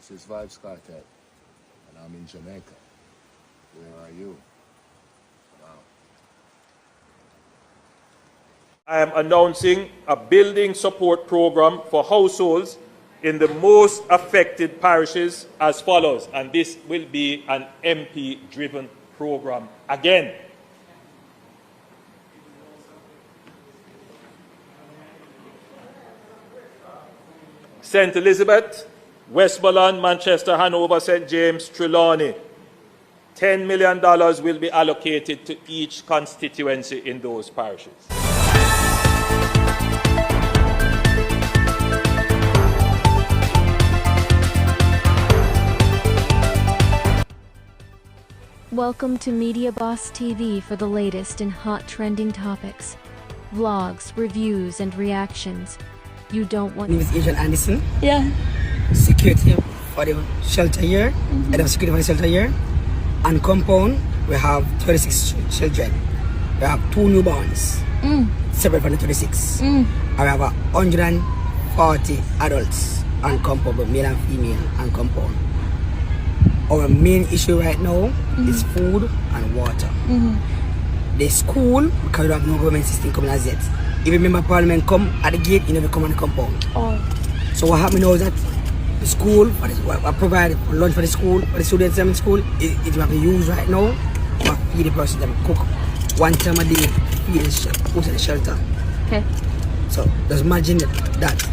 This is Vybz Kartel, and I'm in Jamaica. Where are you? Wow. I am announcing a building support program for households in the most affected parishes as follows, and this will be an MP-driven program again. St. Elizabeth, Westmoreland, Manchester, Hanover, St. James, Trelawney. $10 million will be allocated to each constituency in those parishes. Welcome to Media Boss TV for the latest and hot trending topics, vlogs, reviews, and reactions. You don't want. My name is Adrian Anderson. Yeah. Security for the shelter here. Head of security for the shelter here. And compound, we have 36 children. We have 2 newborns, separate from the 36. And we have 140 adults on compound, both male and female, on compound. Our main issue right now is food and water. The school, because we have no government system coming as yet. If you remember Parliament come at the gate, you never come on the compound. So what happened now is that the school, I provide lunch for the school, for the students in school, it we have to use right now to feed the person, them cook 1 time a day, feed the put in the shelter. Okay. So just imagine that.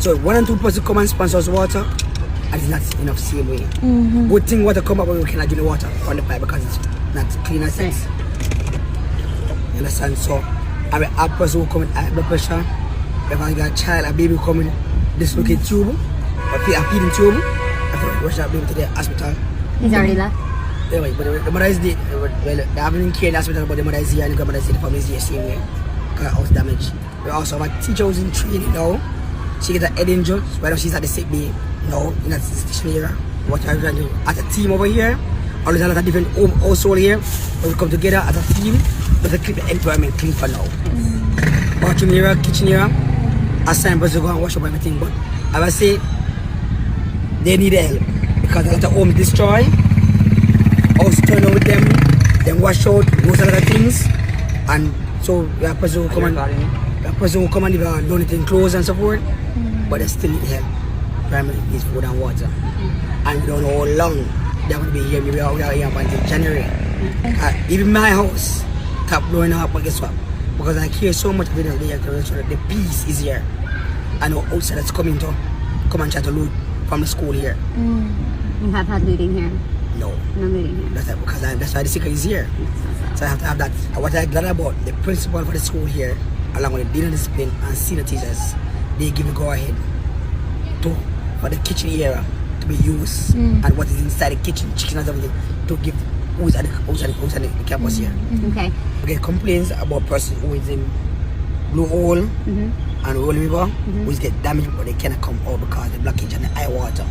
So 1 and 2 person come and sponsor us water, and it's not enough same way. Good thing water come up, but we cannot drink the water on the pipe because it's not clean as it. You understand? So I have a person who come with high blood pressure. If I got a child, a baby coming, dislocate tube, or feeding tube, I have to rush that baby to the hospital. He's already left. Anyway, but the mother is dead. Well, they haven't been care in the hospital, but the mother is here and the grandmother is here. The family is here same way. Because house damage. We also have a teacher who's in training now. She gets a head injury, right now she's at the sick bay. No, in that station here. What I'm trying to do as a team over here, always a lot of different household here. But we come together as a team to keep the environment clean for now. Bathroom here, kitchen here, assign person to go and wash up everything. But I will say they need help because a lot of homes destroy, house turn over with them, then wash out, most of the things, and so we have person who come and leave donating clothes and so forth, but they still need help. Primarily needs food and water, and we don't know how long they're going to be here. Maybe we are here until January. Even my house stopped blowing up, but guess what? Because I care so much of it, the peace is here. I know outsiders coming to come and try to loot from the school here. You have had looting here? No. No looting here? That's why the secret is here. So I have to have that. What I'm glad about, the principal for the school here, along with the dean of discipline and senior teachers, they give a go ahead for the kitchen area to be used and what is inside the kitchen, chicken and everything, to give who's at the campus here. Okay. We get complaints about person who is in Blue Hole and Roll River who is get damaged, but they cannot come out because the blockage and the high water.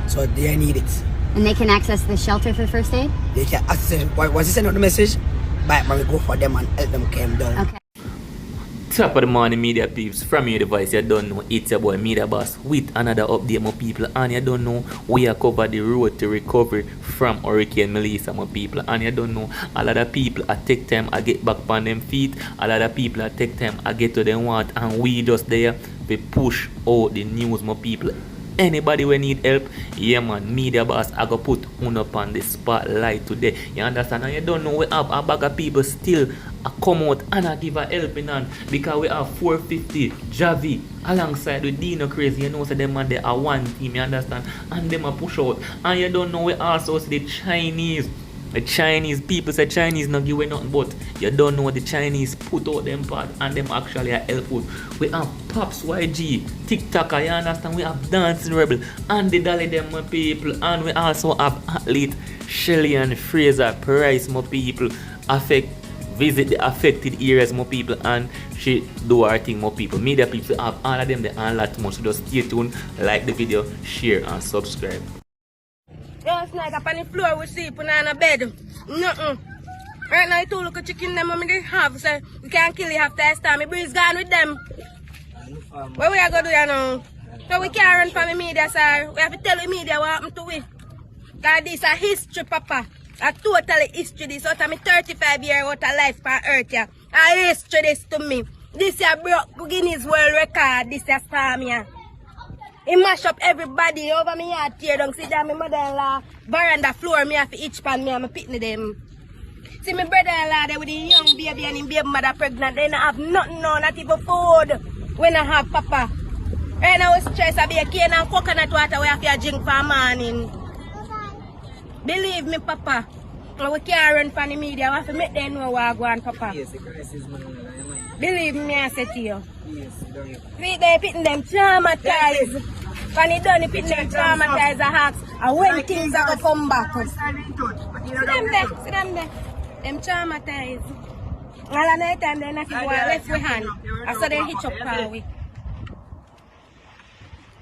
So they need it. And they can access the shelter for first aid? They can access. Once you send out the message, back we go for them and help them calm down. Okay. Top of the morning, media peeps. From your device, you don't know, it's your boy Media Boss with another update, my people. And you don't know, we are cover the road to recovery from Hurricane Melissa, my people. And you don't know, a lot of people I take time I get back on them feet. A lot of people I take time I get to them want, and we just there we push out the news, my people. Anybody we need help, yeah man, Media Boss, I go put one up on the spotlight today. You understand? And you don't know, we have a bag of people still come out and I give a helping hand because we have 450 Javi alongside with Dino Crazy. You know, so them and they are one team, you understand? And them a push out. And you don't know, we also see the Chinese. The Chinese people say Chinese not give away nothing, but you don't know the Chinese put out them part and them actually are helpful. We have Pops YG, TikToker, you understand? We have Dancing Rebel and the Dolly them my people, and we also have athlete Shelly and Fraser Price, my people. Visit the affected areas, my people, and she do her thing, my people. Media people have all of them, they and lot more. So just stay tuned, like the video, share and subscribe. Last night up on the floor we sleeping on a bed. Right now, 2 little chicken them they have, so we can't kill it after I start. My breeze gone with them. What we are going to do now? So we can't run from the media, sir. We have to tell the media what happened to we. Because this is a history, Papa. A total history. This out of me 35 years out of life on earth, yeah. A history this to me. This year broke Guinness World Record. This year storm, yeah. He mash up everybody over me yard tear down. See that my mother-in-law veranda floor me have to itch pan me and my pitney them. See my brother-in-law there with the young baby and his baby mother pregnant. They don't have nothing now, not even food when I have Papa. Right now we stress I be a cane and coconut water we have to drink for morning. Believe me, Papa. We can't run from the media. We have to make them know what I go on, Papa. Yes, the crisis, man. Believe me, I say to you. Yes, don't you? See, they pitting them traumatized. When they done, they pitting them traumatized the hearts. And when things are going to come back. See them there, see them there. Them traumatized. All the night time, they not go left with hand. And so they hitch up car way.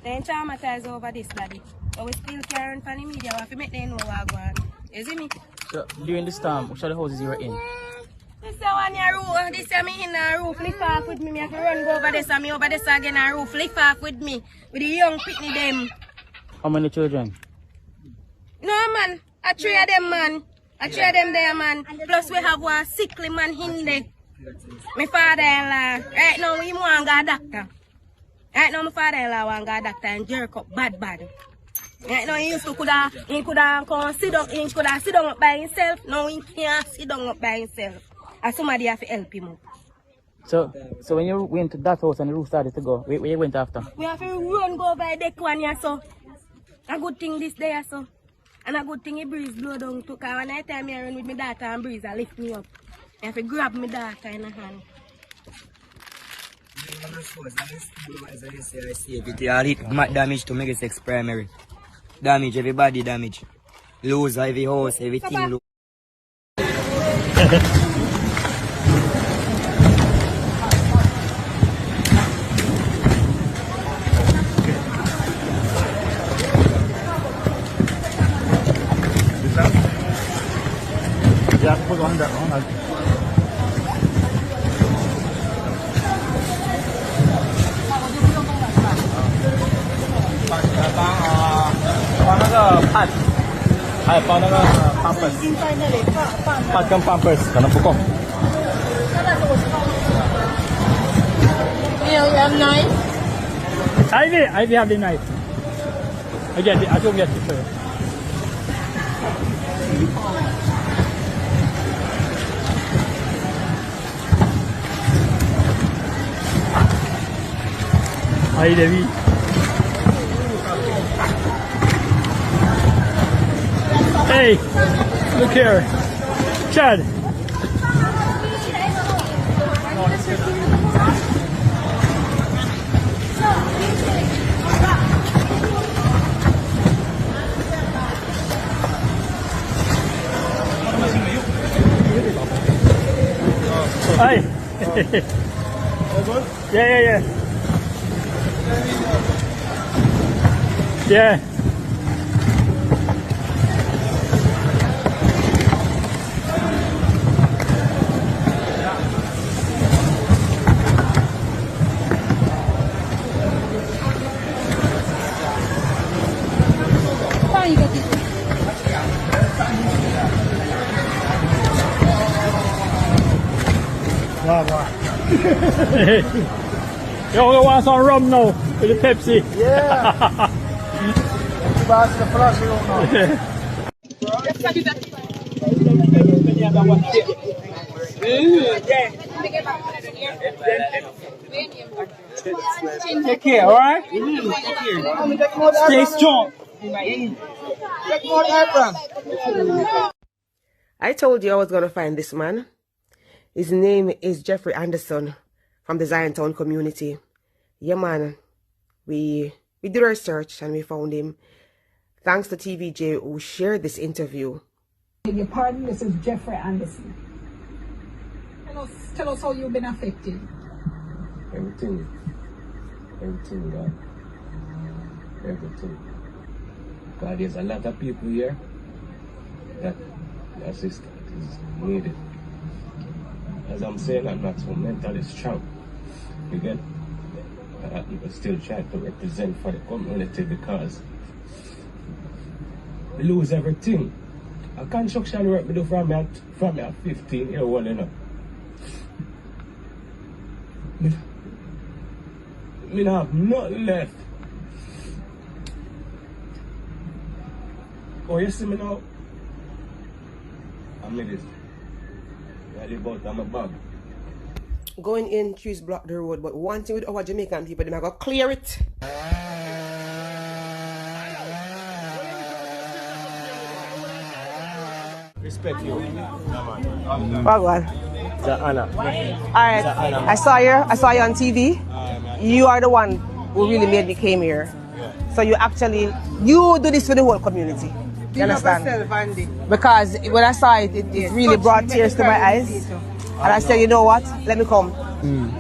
They ain't traumatized over this, daddy. But we still carrying from the media. We have to make them know what I go on. You see me? So, during this time, which are the houses you were in? This is one year roof. This is me in a roof. Lift off with me. I have to run go over this and me over this again a roof. Lift off with me. With the young pitney them. How many children? No man. A three of them man. A three of them there man. Plus we have one sickly man in there. My father-in-law. Right now we want to go a doctor. Right now my father-in-law want to go a doctor and jerk up bad. Right now he used to he could come sit down. He could sit down up by himself. Now he can't sit down up by himself. And somebody have to help him up. So when you went to that house and the roof started to go, where you went after? We have to run go by deck one here, so. A good thing this day, so. And a good thing he breeze blow down too. Because when I time I run with my daughter and breeze, I lift me up. I have to grab my daughter in the hand. It damage to make sex primary. Damage, everybody damage. Lose every house, everything lose. Yeah, put on that one. You have knife? Ivy have the knife. I don't get it first. Hi, Devi. Hey, look here. Chad. Hi. Yeah. Yeah. Yo, we want some rum now with the Pepsi. Yeah. Pass the flash now. Take care, alright? Stay strong. I told you I was going to find this man. His name is Jeffrey Anderson from the Ziontown community. Yeah, man. We did our search and we found him. Thanks to TVJ who shared this interview. Your pardon, this is Jeffrey Anderson. Tell us how you've been affected. Everything, God. God, there's a lot of people here that assistance is needed. As I'm saying, I'm not so mentally strong. You get? I still try to represent for the community because we lose everything. A construction work we do from me at 15 years old, you know. Me don't have nothing left. Oh, you see me now? I mean this. I live out on my bag. Going in, trees block the road, but one thing with our Jamaican people, they're going to clear it. Respect you. What one? Hanna. Alright, I saw you on TV. You are the one who really made me came here. So you do this for the whole community. You understand? Because when I saw it, it really brought tears to my eyes. And I said, you know what? Let me come.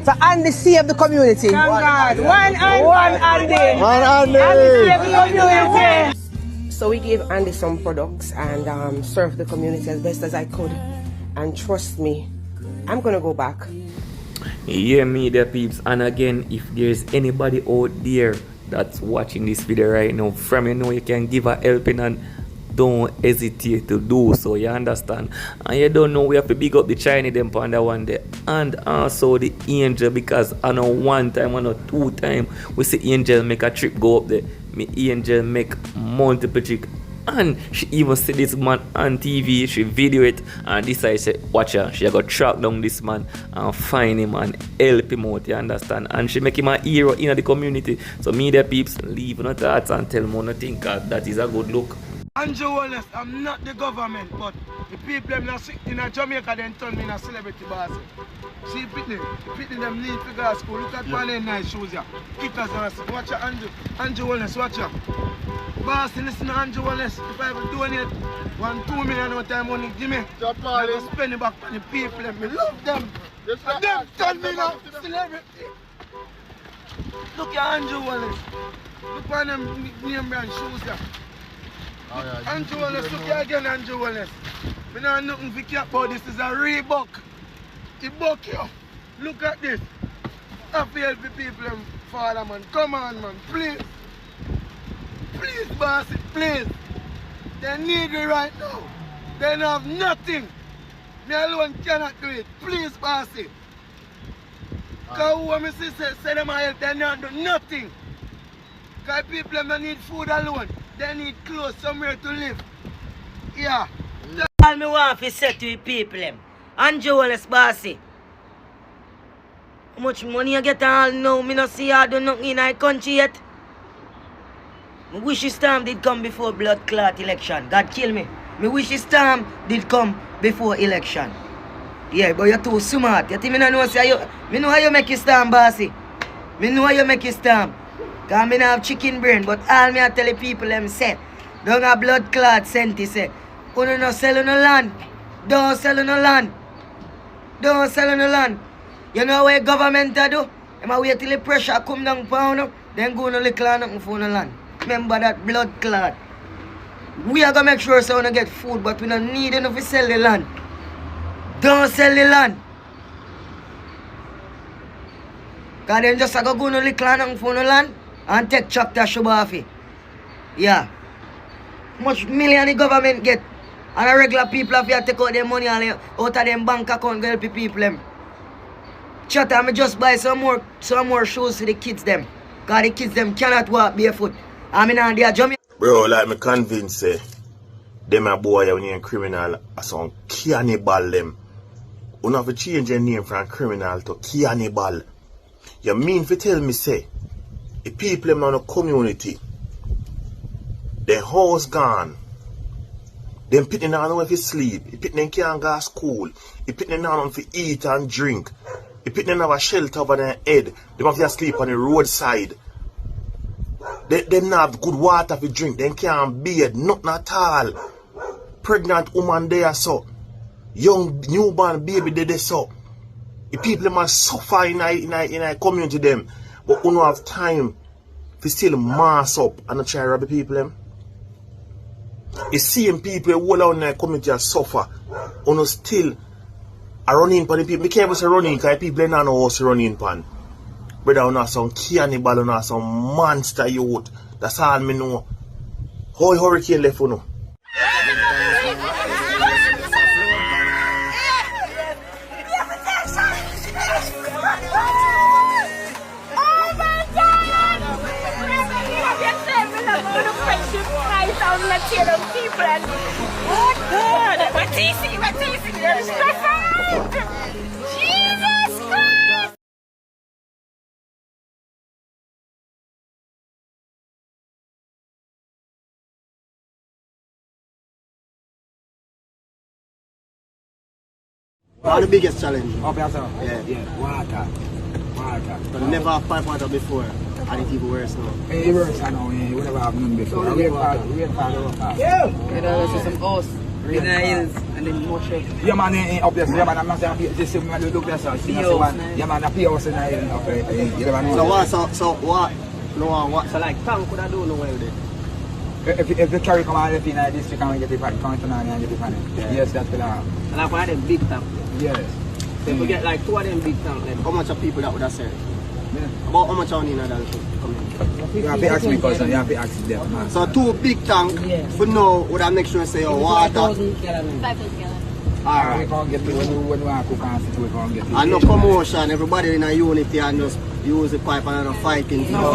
So Andy saved the community. Thank God. One Andy. One Andy. Andy saved the community. So we gave Andy some products and served the community as best as I could. And trust me, I'm going to go back. Yeah, media peeps. And again, if there's anybody out there that's watching this video right now, from you can give a helping and don't hesitate to do so, you understand? And you don't know, we have to big up the Chinese them on that one day, and also the Angel, because I know one time, I know 2 times we see Angel make a trip go up there. Me Angel make multiple trips, and she even see this man on TV, she video it and decide say watch her, she go track down this man and find him and help him out, you understand? And she make him a hero in the community. So media peeps, leave no thoughts and tell me nothing, that is a good look. Andrew Wallace, I'm not the government, but the people in Jamaica then turn me in a celebrity boss. See Pitney them need to go to school. Look at one nice shoes here. Kickers and watch your Andrew Wallace, watch your. Boss, listen to Andrew Wallace. If I ever donate 1-2 million no time money, give me. I will spend it back on the people. I love them. And them turn me now celebrity. Look at Andrew Wallace. Look at them name brand shoes here. Andrew Wallace, look here again, Andrew Wallace. I know nothing to care about this. Is a Reebok. He buck you. Look at this. I feel the people and father, man. Come on, man. Please. Please, boss, please. They need me right now. They don't have nothing. Me alone cannot do it. Please, bossy. Because who me say them help, they don't do nothing. Because people don't need food alone. They need clothes, somewhere to live. Yeah. All me want to say to the people, Andrew Wallace bossy. How much money you get all now? Me not see you do nothing in our country yet. I wish his time did come before blood clot election. God kill me. Me wish his time did come before election. Yeah, but you're too smart. You think me not know say you, me know how you make your stamp, bossy. Me know how you make your stamp. Because I don't have chicken brain, but all me I tell the people them say, don't have blood clot senti say, you no sell no land. Don't sell no land. Don't sell no land. You know what government do? They wait till the pressure come down pound, then go no little and for no land. Remember that blood clot. We are going to make sure so we don't get food, but we don't need enough to sell the land. Don't sell the land. Because then just go no little and for no land and take tractor shove off it. Yeah. Much million the government get. And the regular people have to take out their money out of them bank account to help the people them. Chat, I just buy some more shoes for the kids them. Because the kids them cannot walk barefoot. I mean, they are jumping. Bro, like me convinced them a boy when you're criminal are some cannibal them. You have to change your name from criminal to cannibal. You mean to tell me say the people in the community, their house gone, them pitting on where to sleep, the pitting can't go to school, the pitting on to eat and drink, the pitting have a shelter over their head, they have to sleep on the roadside. They don't have good water to drink. They can't bathe, nothing at all. Pregnant woman there so. Young newborn baby there so. The people must suffer in a community them. But we don't have time to still mass up and try to rob the people them. The same people who are in the community are suffer. We still are running for the people. We can't even say running because people don't know how to run in pan. Brother, you know some cannibal, you know some monster youth. That's all me know. How hurricane left you know? Oh God! What is it? What is it? Jesus Christ! What are the biggest challenge? Up here, sir? Yeah. Water. So never have pipe water before, and it's even worse now. It's worse now, we never have none before. So We have the water. Yeah! You know, there's some house in the hills and then much of. Yeah, man, up there, yeah, man, I'm not saying this is when you look there, so see one. Yeah, man, a pure house in the hill up there. You never know. So what? No, what? So like, tank could I do no way with it? If the carry come out of the district and we get it back, come to Nani and get it back. Yes, that's what I have. And like one of them big tank? Yes. So if we get like 2 of them big tank, then how much of people that would have said? Yeah. About how much on in that come in? You have to ask me, cousin, you have to ask them, man. So 2 big tank, but no, would I make sure say water? 5,000 gallons. Alright. We can't get it when we want to cook and sit, we can't get it. And no commotion, everybody in a unity and just use the pipe and not fighting. No,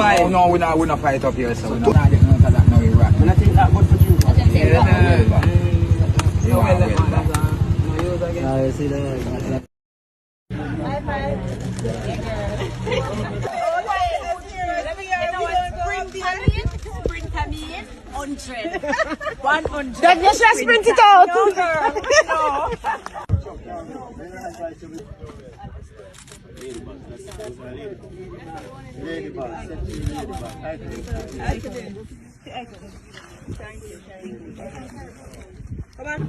we're not fight up here, so we're not getting none of that now, we're right. And I think that good for you. Yeah, see that. Spring coming 100. 100. Then you should sprint it out. No, girl. No.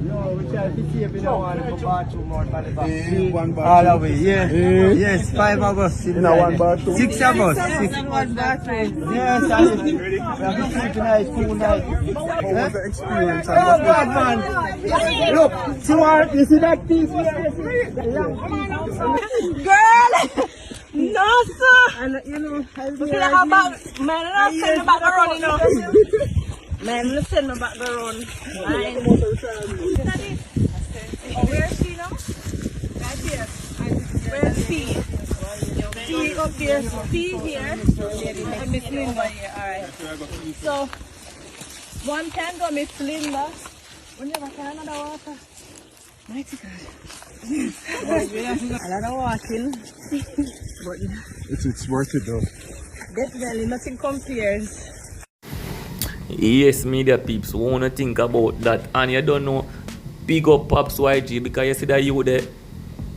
No, we try to see if we don't want to go bathroom more than the bathroom. All the way, yeah. Yes, 5 of us. In a one bathroom. 6 of us. 6 1 bathroom. Yes, and we have to sleep tonight, 2 nights. What was the experience? Oh, God, man. Look, see you see that piece here? Girl! No, sir! And you know, I feel like about, man, I'm send me back the run, you know. Man, let's send me back the run. Where's she now? Right here. Where's P? P up there. P here. And Miss Linda here. Alright. So, one can go Miss Linda. When you have another water. Mighty God. A lot of walking. But It's worth it though. definitely nothing compares. Yes, media peeps, wanna think about that, and you don't know, big up Pops YG, because you see that you there,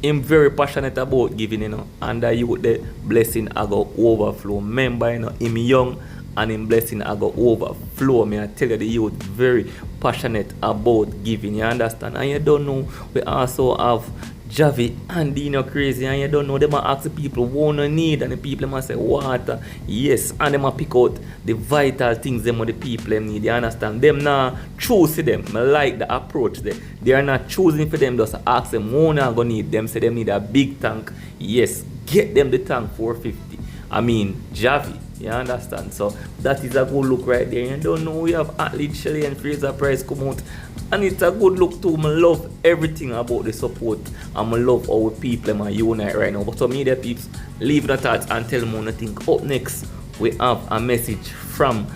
him very passionate about giving, you know, and that you the blessing I go overflow. Remember, you know, him young and him blessing I go overflow. Me I tell you, the youth very passionate about giving, you understand? And you don't know, we also have Javi and Dino crazy, and you don't know, they might ask the people what they need, and the people must say water, yes, and they might pick out the vital things them what the people need, you understand? Them now choose them. I like the approach there. They are not choosing for them, just ask them what they gonna need. Them say them need a big tank, yes, get them the tank 450. I mean Javi, you understand? So that is a good look right there. You don't know, we have athlete Shelly and Fraser Price come out, and it's a good look too. I love everything about the support, and I love our people and unite right now. But so media peeps, leave the thoughts and tell me what you think. Up next, we have a message from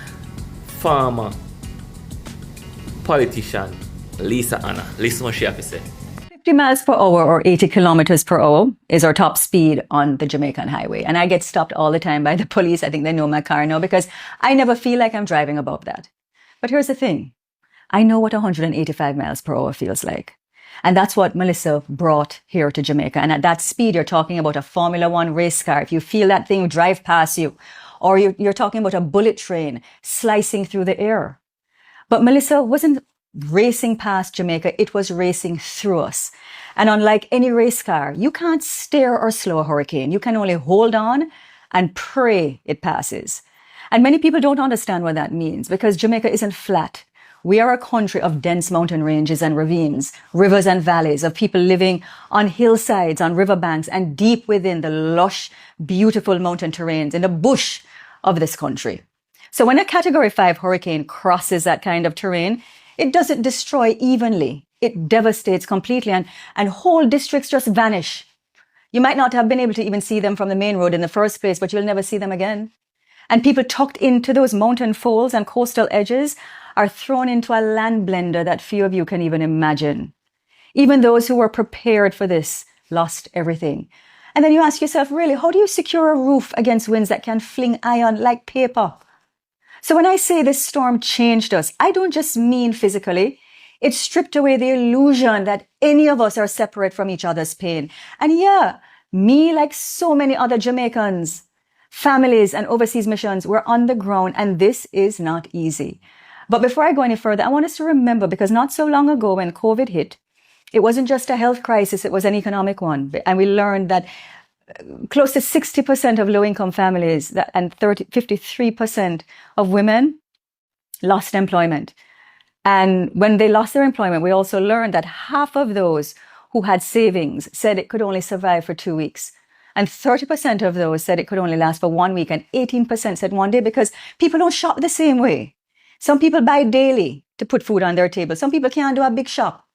former politician Lisa Hanna. Listen what she has to say. 50 miles per hour or 80 kilometers per hour is our top speed on the Jamaican highway. And I get stopped all the time by the police. I think they know my car now because I never feel like I'm driving above that. But here's the thing. I know what 185 miles per hour feels like. And that's what Melissa brought here to Jamaica. And at that speed, you're talking about a Formula One race car. If you feel that thing drive past you, or you're talking about a bullet train slicing through the air. But Melissa wasn't racing past Jamaica. It was racing through us. And unlike any race car, you can't steer or slow a hurricane. You can only hold on and pray it passes. And many people don't understand what that means because Jamaica isn't flat. We are a country of dense mountain ranges and ravines, rivers and valleys, of people living on hillsides, on riverbanks, and deep within the lush, beautiful mountain terrains in the bush of this country. So when a Category 5 hurricane crosses that kind of terrain, it doesn't destroy evenly. It devastates completely, and whole districts just vanish. You might not have been able to even see them from the main road in the first place, but you'll never see them again. And people tucked into those mountain folds and coastal edges are thrown into a land blender that few of you can even imagine. Even those who were prepared for this lost everything. And then you ask yourself, really, how do you secure a roof against winds that can fling iron like paper? So when I say this storm changed us, I don't just mean physically. It stripped away the illusion that any of us are separate from each other's pain. And yeah, me, like so many other Jamaicans, families and overseas missions, were on the ground, and this is not easy. But before I go any further, I want us to remember, because not so long ago when COVID hit, it wasn't just a health crisis, it was an economic one. And we learned that close to 60% of low-income families and 53% of women lost employment. And when they lost their employment, we also learned that half of those who had savings said it could only survive for 2 weeks. And 30% of those said it could only last for 1 week. And 18% said 1 day, because people don't shop the same way. Some people buy daily to put food on their table. Some people can't do a big shop.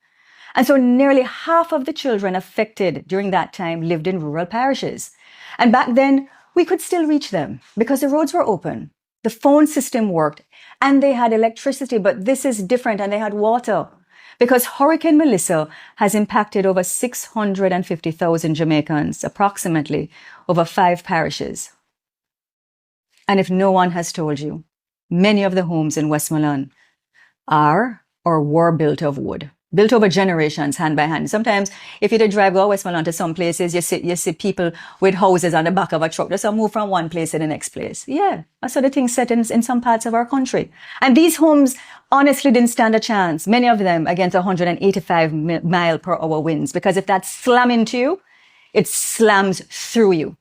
And so nearly half of the children affected during that time lived in rural parishes. And back then, we could still reach them because the roads were open. The phone system worked and they had electricity, but this is different, and they had water. Because Hurricane Melissa has impacted over 650,000 Jamaicans, approximately, over 5 parishes. And if no one has told you, many of the homes in Westmoreland are or were built of wood, built over generations, hand by hand. Sometimes, if you drive go Westmoreland to some places, you see people with houses on the back of a truck. They move from one place to the next place. Yeah, that's sort of thing set in some parts of our country. And these homes honestly didn't stand a chance, many of them against 185 mile per hour winds, because if that's slam into you, it slams through you.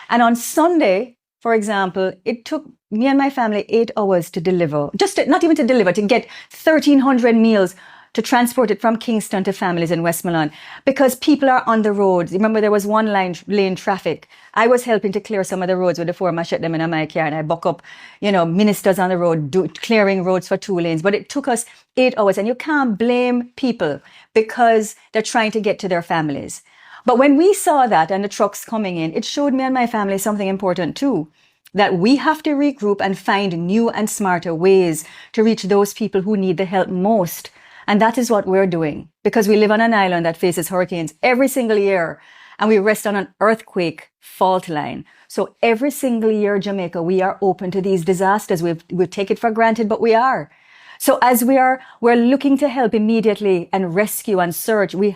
And on Sunday, for example, it took me and my family 8 hours to deliver, not even to deliver, to get 1,300 meals, to transport it from Kingston to families in Westmoreland, because people are on the roads. Remember, there was one lane traffic. I was helping to clear some of the roads with the 4 machete them in my car, and I buck up, ministers on the road clearing roads for 2 lanes. But it took us 8 hours, and you can't blame people because they're trying to get to their families. But when we saw that and the trucks coming in, it showed me and my family something important too, that we have to regroup and find new and smarter ways to reach those people who need the help most. And that is what we're doing, because we live on an island that faces hurricanes every single year, and we rest on an earthquake fault line. So every single year, Jamaica, we are open to these disasters. We take it for granted, but we are. So as we're looking to help immediately and rescue and search, we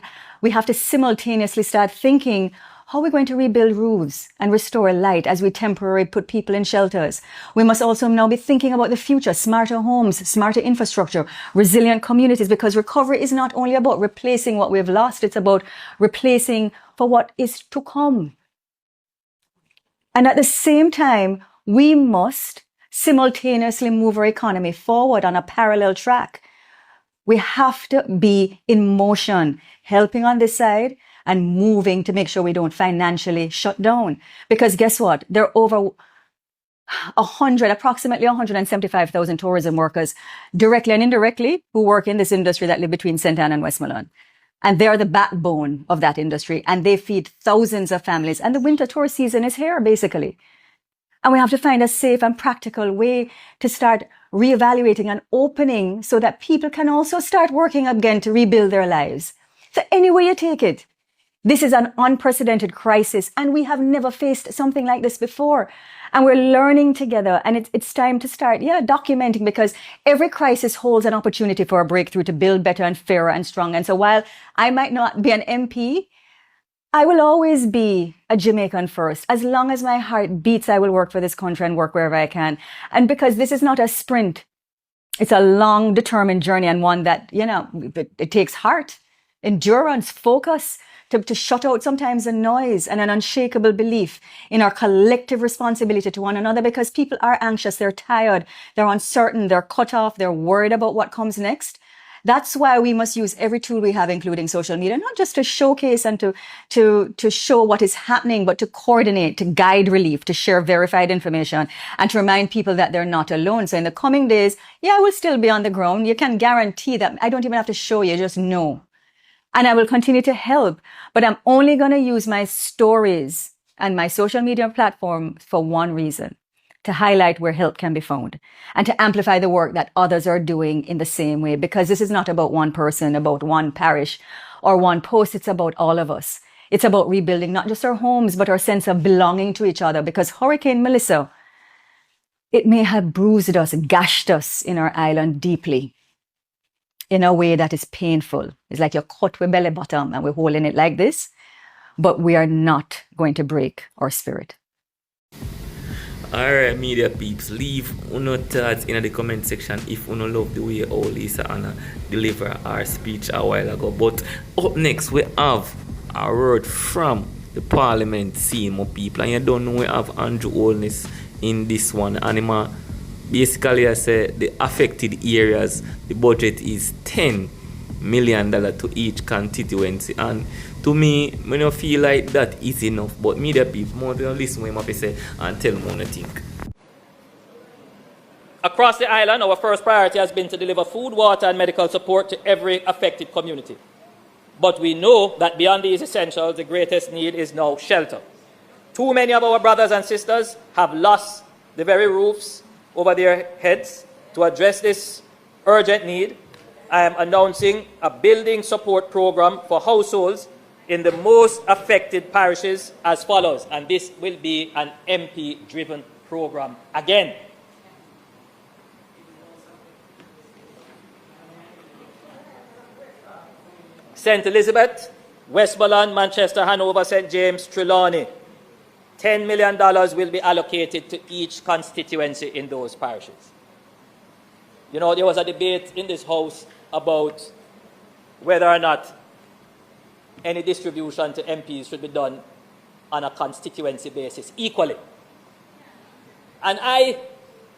have to simultaneously start thinking, how are we going to rebuild roofs and restore light as we temporarily put people in shelters? We must also now be thinking about the future, smarter homes, smarter infrastructure, resilient communities, because recovery is not only about replacing what we've lost, it's about replacing for what is to come. And at the same time, we must simultaneously move our economy forward on a parallel track. We have to be in motion, helping on this side and moving to make sure we don't financially shut down. Because guess what? There are over approximately 175,000 tourism workers, directly and indirectly, who work in this industry that live between St. Ann and Westmoreland. And they're the backbone of that industry, and they feed thousands of families. And the winter tourist season is here, basically. And we have to find a safe and practical way to start reevaluating and opening so that people can also start working again to rebuild their lives. So any way you take it, this is an unprecedented crisis, and we have never faced something like this before. And we're learning together, and it's time to start, documenting, because every crisis holds an opportunity for a breakthrough to build better and fairer and strong. And so while I might not be an MP, I will always be a Jamaican first. As long as my heart beats, I will work for this country and work wherever I can. And because this is not a sprint, it's a long, determined journey, and one that, it takes heart. endurance, focus, to shut out sometimes the noise, and an unshakable belief in our collective responsibility to one another, because people are anxious, they're tired, they're uncertain, they're cut off, they're worried about what comes next. That's why we must use every tool we have, including social media, not just to showcase and to show what is happening, but to coordinate, to guide relief, to share verified information, and to remind people that they're not alone. So in the coming days, I will still be on the ground. You can guarantee that I don't even have to show you, just know. And I will continue to help, but I'm only going to use my stories and my social media platform for one reason: to highlight where help can be found and to amplify the work that others are doing in the same way. Because this is not about one person, about one parish or one post. It's about all of us. It's about rebuilding not just our homes, but our sense of belonging to each other. Because Hurricane Melissa, it may have bruised us, gashed us in our island deeply, in a way that is painful. It's like you're cut with belly bottom and we're holding it like this, but we are not going to break our spirit. Alright, media peeps, leave your thoughts in the comment section if you love the way Lisa Hanna deliver our speech a while ago. But up next, we have a word from the Parliament scene, my people. And you don't know we have Andrew Holdness in this one. And basically, I say the affected areas, the budget is $10 million to each constituency. And to me, I don't feel like that is enough. But media people, more than listen to what I say and tell me what I think. Across the island, our first priority has been to deliver food, water, and medical support to every affected community. But we know that beyond these essentials, the greatest need is now shelter. Too many of our brothers and sisters have lost the very roofs over their heads. To address this urgent need, I am announcing a building support program for households in the most affected parishes as follows, and this will be an MP-driven program again. St. Elizabeth, Westmoreland, Manchester, Hanover, St. James, Trelawney. $10 million will be allocated to each constituency in those parishes. You know, there was a debate in this House about whether or not any distribution to MPs should be done on a constituency basis equally. And I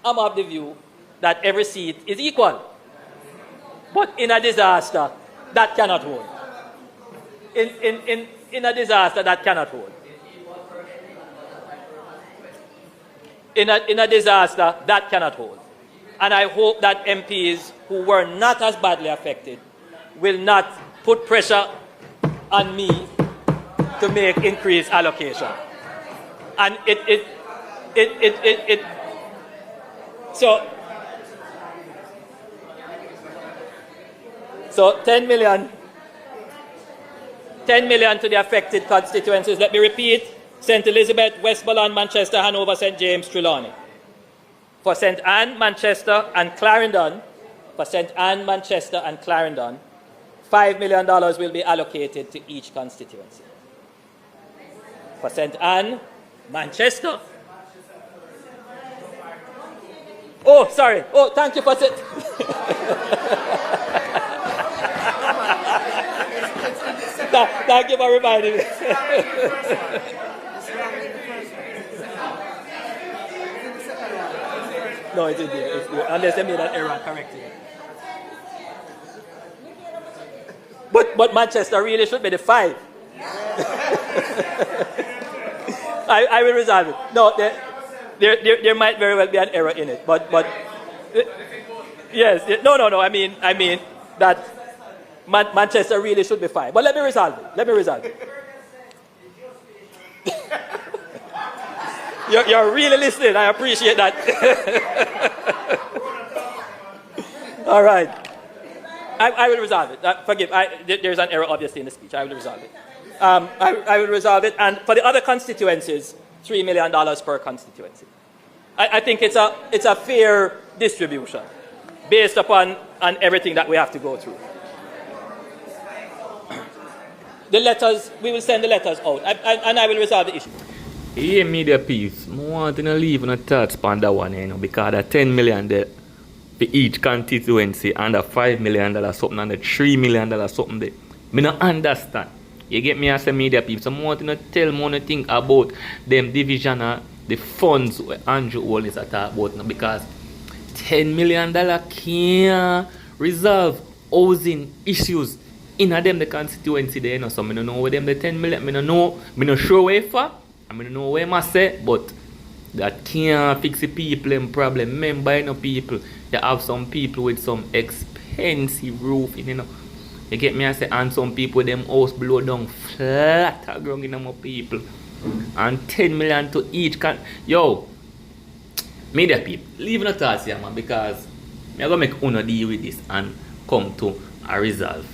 am of the view that every seat is equal. But in a disaster, that cannot hold. In a disaster, that cannot hold. In a disaster, that cannot hold. And I hope that MPs who were not as badly affected will not put pressure on me to make increased allocation. And so 10 million to the affected constituencies. Let me repeat: St. Elizabeth, Westmoreland, Manchester, Hanover, St. James, Trelawney. For St. Anne, Manchester, and Clarendon, $5 million will be allocated to each constituency. For St. Anne, Manchester. Oh, sorry. Oh, thank you for it. Thank you for reminding me. No, it's in there. It's there. Unless they made an error and corrected it. But Manchester really should be the 5. I will resolve it. No, there might very well be an error in it. But yes, no. I mean that Manchester really should be 5. But let me resolve it. You're really listening. I appreciate that. All right. I will resolve it. Forgive. There's an error, obviously, in the speech. I will resolve it. I will resolve it. And for the other constituencies, $3 million per constituency. I think it's a fair distribution based upon everything that we have to go through. The letters, we will send the letters out, and I will resolve the issue. Yeah, media piece. I want to leave a thoughts on that one, because the $10 million there for each constituency and the $5 million something and the $3 million something there. Me no understand. You get me as a media people. Some want to tell me one thing about them division of the funds where Andrew Holness are talking about now, because $10 million can't resolve housing issues in them the constituency there, you know. So I don't know where them the 10 million, I don't know, I not sure where for, I don't know where I say, but that can't fix the people and problem. Remember, you know, people, you have some people with some expensive roof, you know. You get me, I say, and some people them house blow down flat ground in them people. And 10 million to each yo, media people, leave no thoughts here, man, because I'm gonna make uno deal with this and come to a resolve.